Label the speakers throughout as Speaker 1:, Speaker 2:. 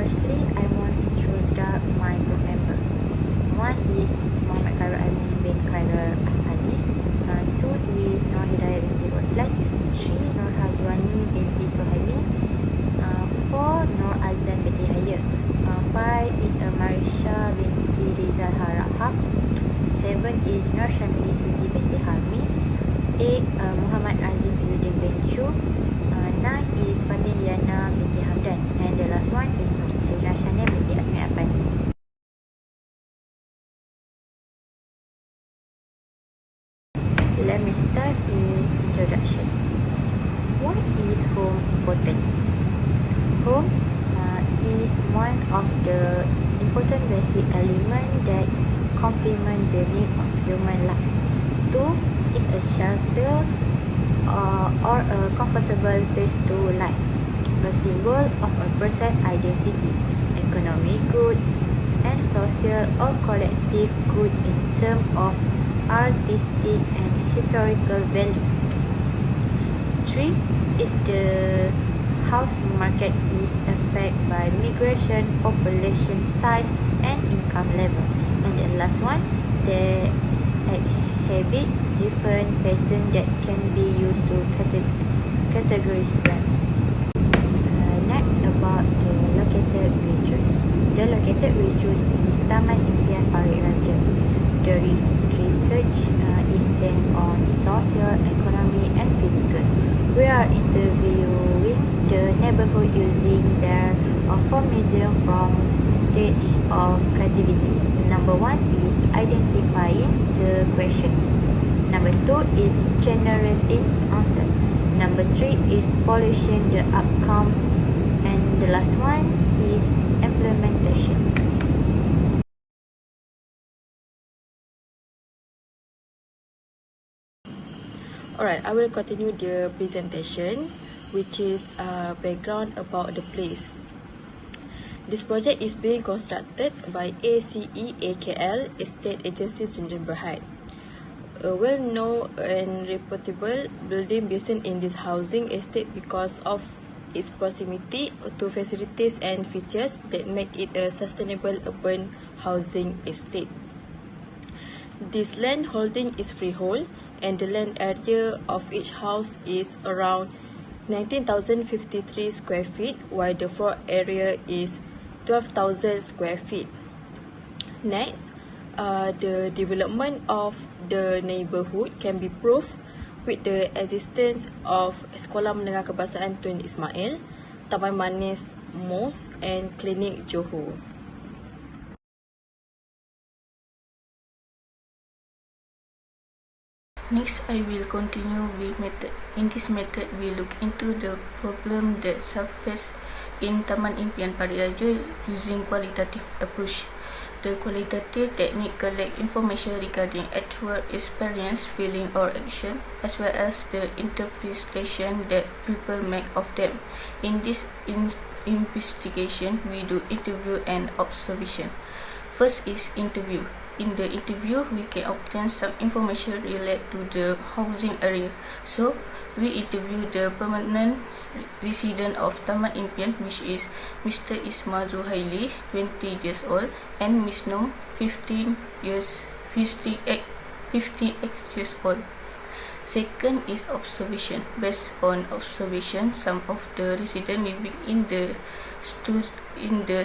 Speaker 1: Firstly, I want to introduce my group member. One is Muhammad Amin bin Khairulanis. Two is NURHIDAYAH binti ROSLAN. Three, NURHAZWANI binti SUHAIMI. Four, AZYAN binti YAHYA. Five is MARISHA binti RIZAL HARAHAP. Seven is SHAMILI SUZIE binti HALMI. Eight, MUHAMAD AZIM bin Chu. Nine is FATIN DIYANAH binti HAMDAN. And the last one is HEZRIENA binti AZMI APANDI. Let me start with introduction. What is home important? Home is one of the important basic element that complement the need of human life. Two is a shelter or a comfortable place to live, a symbol of a person's identity, economic good, and social or collective good in terms of artistic and historical value. Three is the house market is affected by migration, population size, and income level. And the last one, they exhibit different patterns that can be used to categorize them. Next, about the located we choose. The located we choose is Taman Impian Parit. The research is based on social, economy, and physical. We are interviewing the neighborhood using their 4 medium from stage of creativity. Number one is identifying the question. Number two is generating answer. Number three is polishing the outcome. And the last one is implementation.
Speaker 2: Alright, I will continue the presentation, which is background about the place. This project is being constructed by ACEAKL Estate Agency Sdn Bhd. A well-known and reputable building based in this housing estate because of its proximity to facilities and features that make it a sustainable urban housing estate. This land holding is freehold, and the land area of each house is around 19,053 square feet, while the floor area is 12,000 square feet. Next, the development of the neighborhood can be proved with the existence of Sekolah Menengah Kebangsaan Tun Ismail, Taman Manis Mosque, and Klinik Johor.
Speaker 3: Next, I will continue with method. In this method, we look into the problem that surface in Taman Impian Parit using qualitative approach. The qualitative technique collect information regarding actual experience, feeling, or action, as well as the interpretation that people make of them. In this investigation, we do interview and observation. First is interview. In the interview, we can obtain some information related to the housing area. So, we interview the permanent resident of Taman Impian, which is Mr. Isma Zuhaili, 20 years old, and Ms. Nom, 58 years old. Second is observation. Based on observation, some of the residents living in the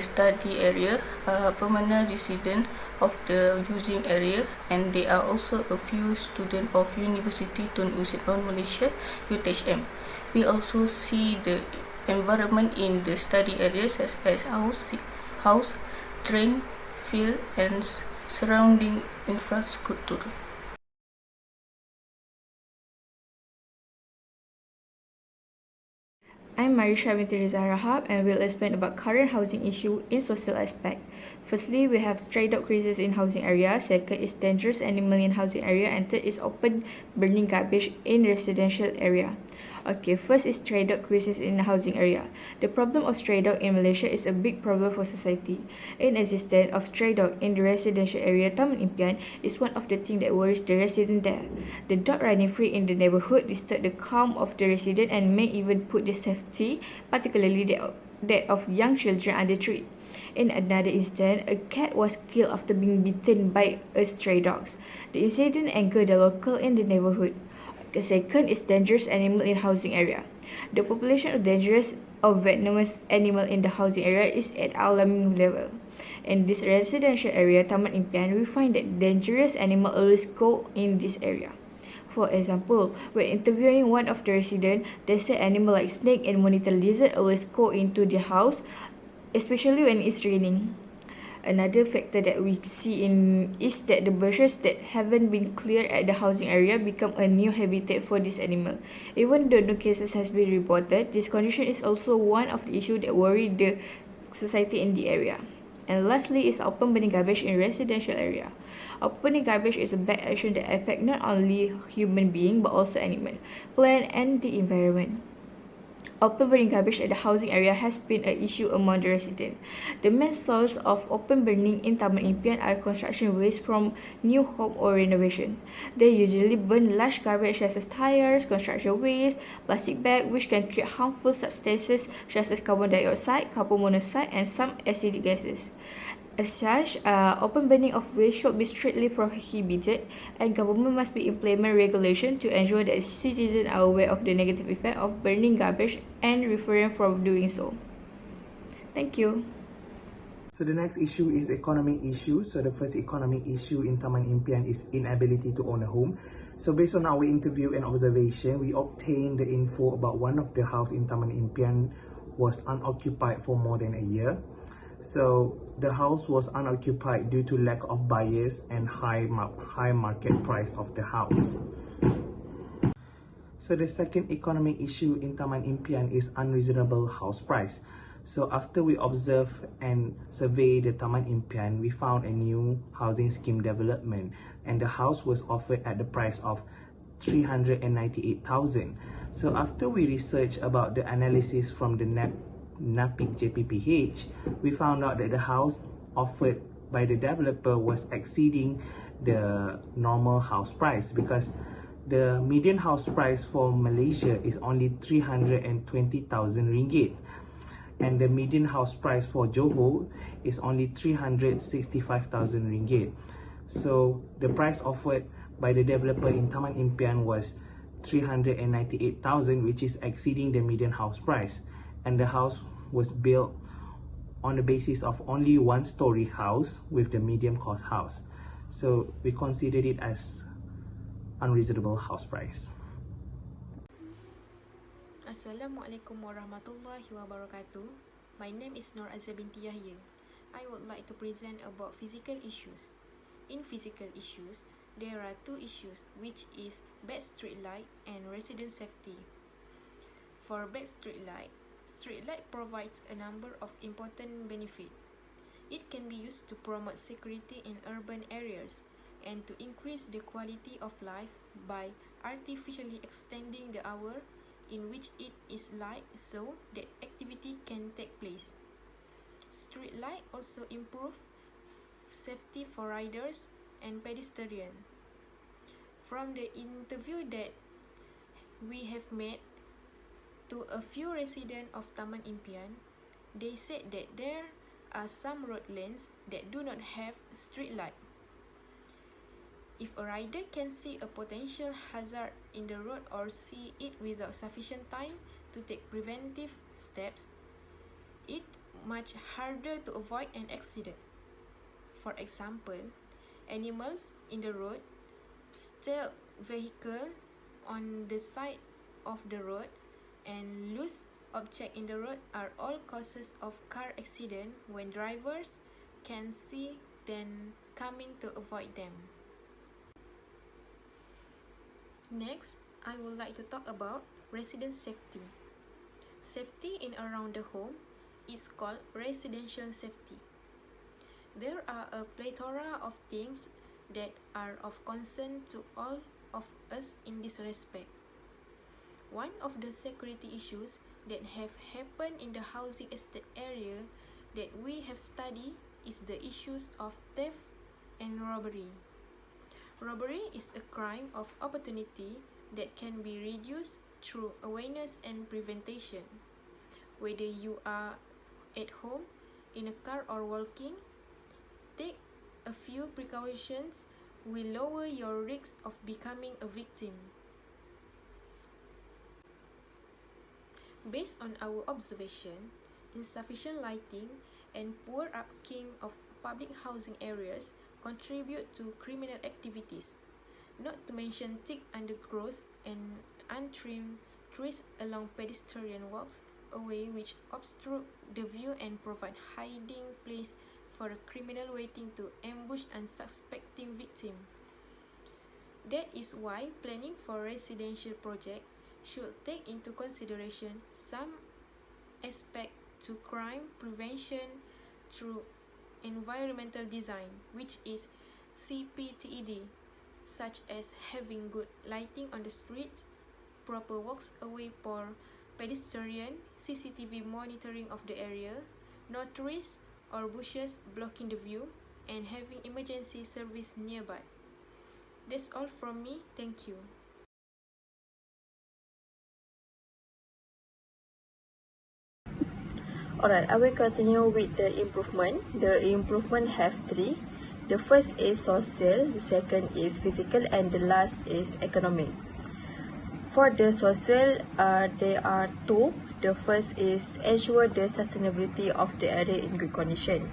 Speaker 3: study area are permanent resident of the using area, and there are also a few students of University Tun Usman Malaysia UTHM. We also see the environment in the study area such as house, train, field, and surrounding infrastructure.
Speaker 4: I'm MARISHA binti RAHAP and will explain about current housing issue in social aspect. Firstly, we have stray dog crisis in housing area. Second is dangerous animal in housing area, and third is open burning garbage in residential area. Okay, first is stray dog crisis in the housing area. The problem of stray dog in Malaysia is a big problem for society. In existence of stray dog in the residential area Taman Impian is one of the things that worries the resident there. The dog running free in the neighborhood disturb the calm of the resident and may even put their safety, particularly death of young children under 3. In another instance, a cat was killed after being bitten by a stray dog. The incident angered the local in the neighborhood. The second is dangerous animal in housing area. The population of dangerous or venomous animal in the housing area is at alarming level. In this residential area, Taman Impian, we find that dangerous animal always go in this area. For example, when interviewing one of the residents, they say animal like snake and monitor lizard always go into the house, especially when it's raining. Another factor that we see is that the bushes that haven't been cleared at the housing area become a new habitat for this animal. Even though no cases has been reported, this condition is also one of the issues that worry the society in the area. And lastly is open burning garbage in residential area. Open burning garbage is a bad action that affects not only human being but also animal, plant and the environment. Open burning garbage at the housing area has been an issue among the residents. The main source of open burning in Taman Impian are construction waste from new home or renovation. They usually burn large garbage such as tires, construction waste, plastic bag, which can create harmful substances such as carbon dioxide, carbon monoxide, and some acidic gases. As such, open burning of waste should be strictly prohibited, and government must be implement regulation to ensure that citizens are aware of the negative effect of burning garbage and refrain from doing so. Thank you.
Speaker 5: So the next issue is economic issue. So the first economic issue in Taman Impian is inability to own a home. So based on our interview and observation, we obtained the info about one of the house in Taman Impian was unoccupied for more than a year. So the house was unoccupied due to lack of buyers and high market price of the house. So the second economic issue in Taman Impian is unreasonable house price. So after we observe and survey the Taman Impian, we found a new housing scheme development, and the house was offered at the price of 398,000. So after we research about the analysis from the NAPIC JPPH, we found out that the house offered by the developer was exceeding the normal house price, because the median house price for Malaysia is only 320,000 ringgit, and the median house price for Johor is only 365,000 ringgit. So the price offered by the developer in Taman Impian was 398,000, which is exceeding the median house price, and the house was built on the basis of only one-story house with the medium cost house. So we considered it as unreasonable house price.
Speaker 6: Assalamualaikum warahmatullahi wabarakatuh. My name is binti YAHYA. I would like to present about physical issues. In physical issues, there are two issues, which is bad street light and resident safety. For bad street light provides a number of important benefits. It can be used to promote security in urban areas and to increase the quality of life by artificially extending the hour in which it is light so that activity can take place. Street light also improve safety for riders and pedestrians. From the interview that we have made to a few residents of Taman Impian, they said that there are some road lanes that do not have street light. If a rider can see a potential hazard in the road or see it without sufficient time to take preventive steps, it's much harder to avoid an accident. For example, animals in the road, stealth vehicle on the side of the road, and loose objects in the road are all causes of car accident when drivers can see them coming to avoid them. Next, I would like to talk about resident safety. Safety in around the home is called residential safety. There are a plethora of things that are of concern to all of us in this respect. One of the security issues that have happened in the housing estate area that we have studied is the issues of theft and robbery. Robbery is a crime of opportunity that can be reduced through awareness and prevention. Whether you are at home, in a car or walking. Take a few precautions will lower your risk of becoming a victim. Based on our observation, insufficient lighting and poor upkeep of public housing areas contribute to criminal activities, not to mention thick undergrowth and untrimmed trees along pedestrian walks away which obstruct the view and provide hiding place for a criminal waiting to ambush unsuspecting victim. That is why planning for residential project should take into consideration some aspect to crime prevention through environmental design, which is CPTED, such as having good lighting on the streets, proper walks away for pedestrian, CCTV monitoring of the area, no trees or bushes blocking the view, and having emergency service nearby. That's all from me. Thank you.
Speaker 2: Alright, I will continue with the improvement. The improvement have three. The first is social, the second is physical, and the last is economic. For the social, there are two. The first is ensure the sustainability of the area in good condition.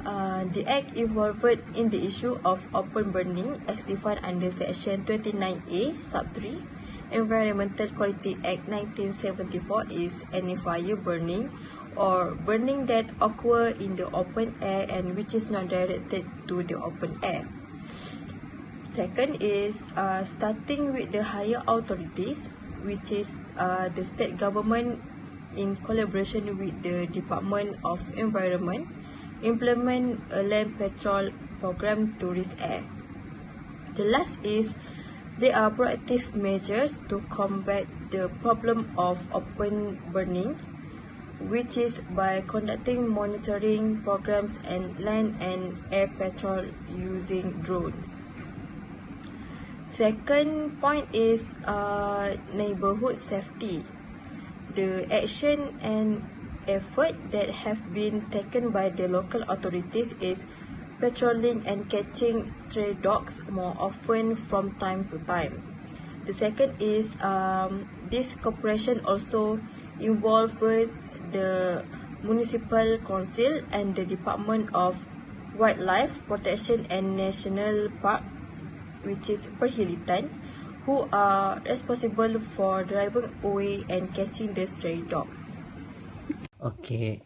Speaker 2: The Act involved in the issue of open burning as defined under Section 29A, Sub 3. Environmental Quality Act 1974 is any fire burning or burning that occur in the open air and which is not directed to the open air. Second is starting with the higher authorities, which is the state government in collaboration with the Department of Environment, implement a land patrol program to risk air. The last is there are proactive measures to combat the problem of open burning, which is by conducting monitoring programs and land and air patrol using drones. Second point is neighborhood safety. The action and effort that have been taken by the local authorities is patrolling and catching stray dogs more often from time to time. The second is this cooperation also involves the municipal council and the Department of Wildlife Protection and National Park, which is Perhilitan, who are responsible for driving away and catching the stray dog.
Speaker 7: Okay.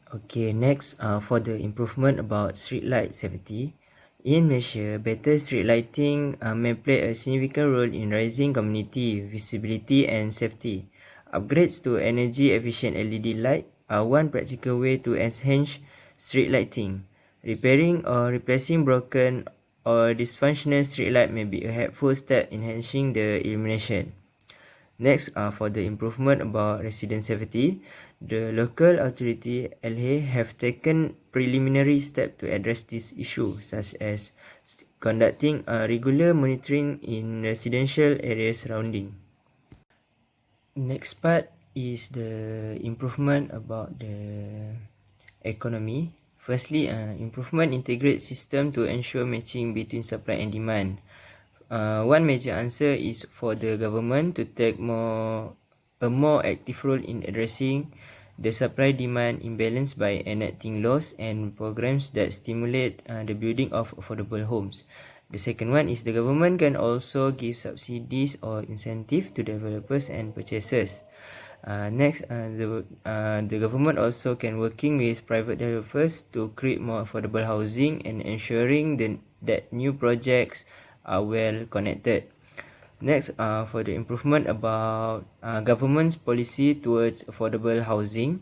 Speaker 7: Next, for the improvement about street light safety. In Malaysia, better street lighting may play a significant role in raising community visibility and safety. Upgrades to energy efficient LED light are one practical way to enhance street lighting. Repairing or replacing broken or dysfunctional street light may be a helpful step in enhancing the illumination. Next, for the improvement about resident safety, the local authority LH have taken preliminary steps to address this issue, such as conducting regular monitoring in residential areas surrounding. Next part is the improvement about the economy. Firstly, improvement integrate system to ensure matching between supply and demand. One major answer is for the government to take a more active role in addressing the supply-demand imbalance by enacting laws and programs that stimulate the building of affordable homes. The second one is the government can also give subsidies or incentive to developers and purchasers. Next, the government also can working with private developers to create more affordable housing and ensuring that new projects are well connected. Next, for the improvement about government's policy towards affordable housing,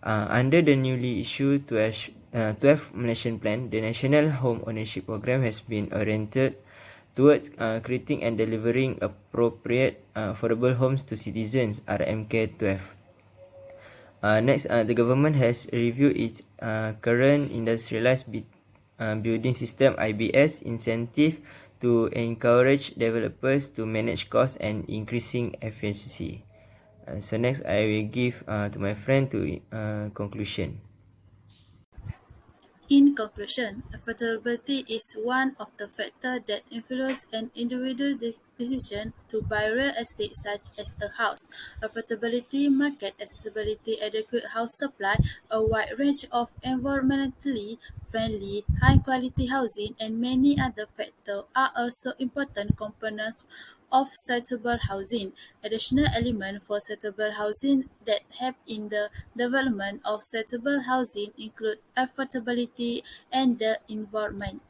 Speaker 7: under the newly issued 12th Malaysian Plan, the National Home Ownership Program has been oriented towards creating and delivering appropriate affordable homes to citizens, RMK 12. Next, the government has reviewed its current industrialized building system IBS incentive to encourage developers to manage costs and increasing efficiency. So next, I will give to my friend to conclusion.
Speaker 8: In conclusion, affordability is one of the factors that influence an individual's decision to buy real estate such as a house. Affordability, market accessibility, adequate house supply, a wide range of environmentally friendly, high-quality housing, and many other factors are also important components of suitable housing. Additional elements for suitable housing that help in the development of suitable housing include affordability and the environment.